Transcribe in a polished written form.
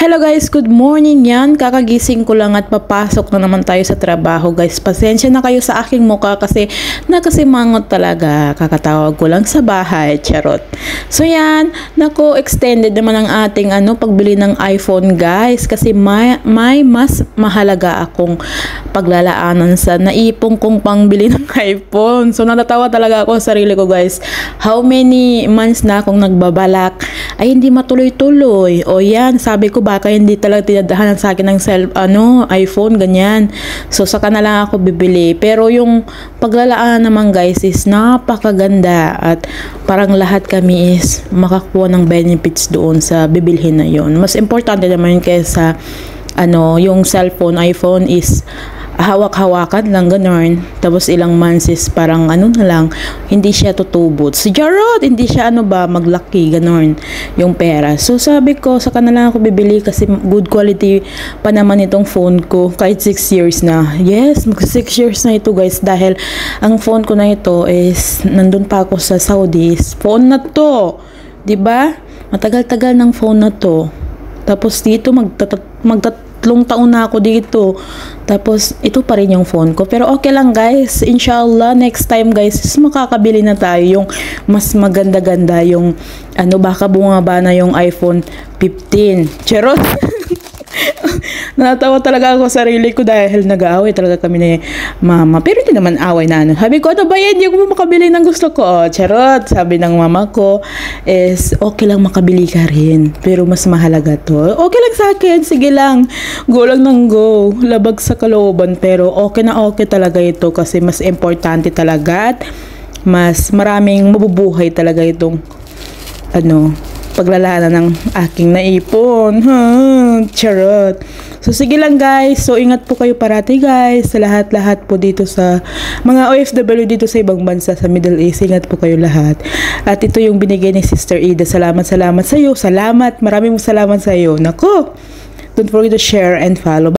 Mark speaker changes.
Speaker 1: Hello guys, good morning yan. Kakagising ko lang at papasok na naman tayo sa trabaho guys. Pasensya na kayo sa aking mukha kasi nakasimangot talaga. Kakatawag ko lang sa bahay, charot. So yan, nako extended naman ang ating pagbili ng iPhone guys. Kasi may mas mahalaga akong paglalaanan sa naipong kong pangbili ng iPhone. So natatawa talaga ako sa sarili ko guys. How many months na akong nagbabalak ay hindi matuloy-tuloy. O yan, sabi ko baka hindi talaga tinadahanan sa akin ng iPhone, ganyan. So, saka na lang ako bibili. Pero yung paglalaan naman guys is napakaganda at parang lahat kami is makakuha ng benefits doon sa bibilhin na yon. Mas importante naman kaysa yung cellphone, iPhone is hawak-hawakan lang, gano'n. Tapos ilang months is parang na lang, hindi siya tutubot. Si Jarod, hindi siya maglaki, gano'n, yung pera. So sabi ko, saka na lang ako bibili kasi good quality pa naman itong phone ko. Kahit 6 years na. Yes, 6 years na ito guys. Dahil ang phone ko na ito is, nandun pa ako sa Saudi. Phone na to. Diba? Matagal-tagal ng phone na to. Tapos dito, magtatlong taon na ako dito. Tapos, ito pa rin yung phone ko. Pero okay lang guys. Inshallah, next time guys, makakabili na tayo yung mas maganda-ganda yung, baka bumaba na yung iPhone 15. Charot! Natawa talaga ako sa sarili ko dahil nag-aaway talaga kami ni mama. Pero hindi naman away na Sabi ko, ba yan? Hindi ko makabili ng gusto ko. Oh, charot! Sabi ng mama ko is, okay lang makabili ka rin. Pero mas mahalaga to. Okay lang sa akin. Sige lang. Go lang ng go. Labag sa kalooban. Pero okay na okay talaga ito kasi mas importante talaga at mas maraming mabubuhay talaga itong paglalaanan ng aking naipon. Charot. So, sige lang guys. So, ingat po kayo parati guys. Sa lahat-lahat po dito sa mga OFW dito sa ibang bansa sa Middle East. Ingat po kayo lahat. At ito yung binigay ni Sister Ida. Salamat sa iyo. Salamat. Maraming salamat sa iyo. Nako. Don't forget to share and follow.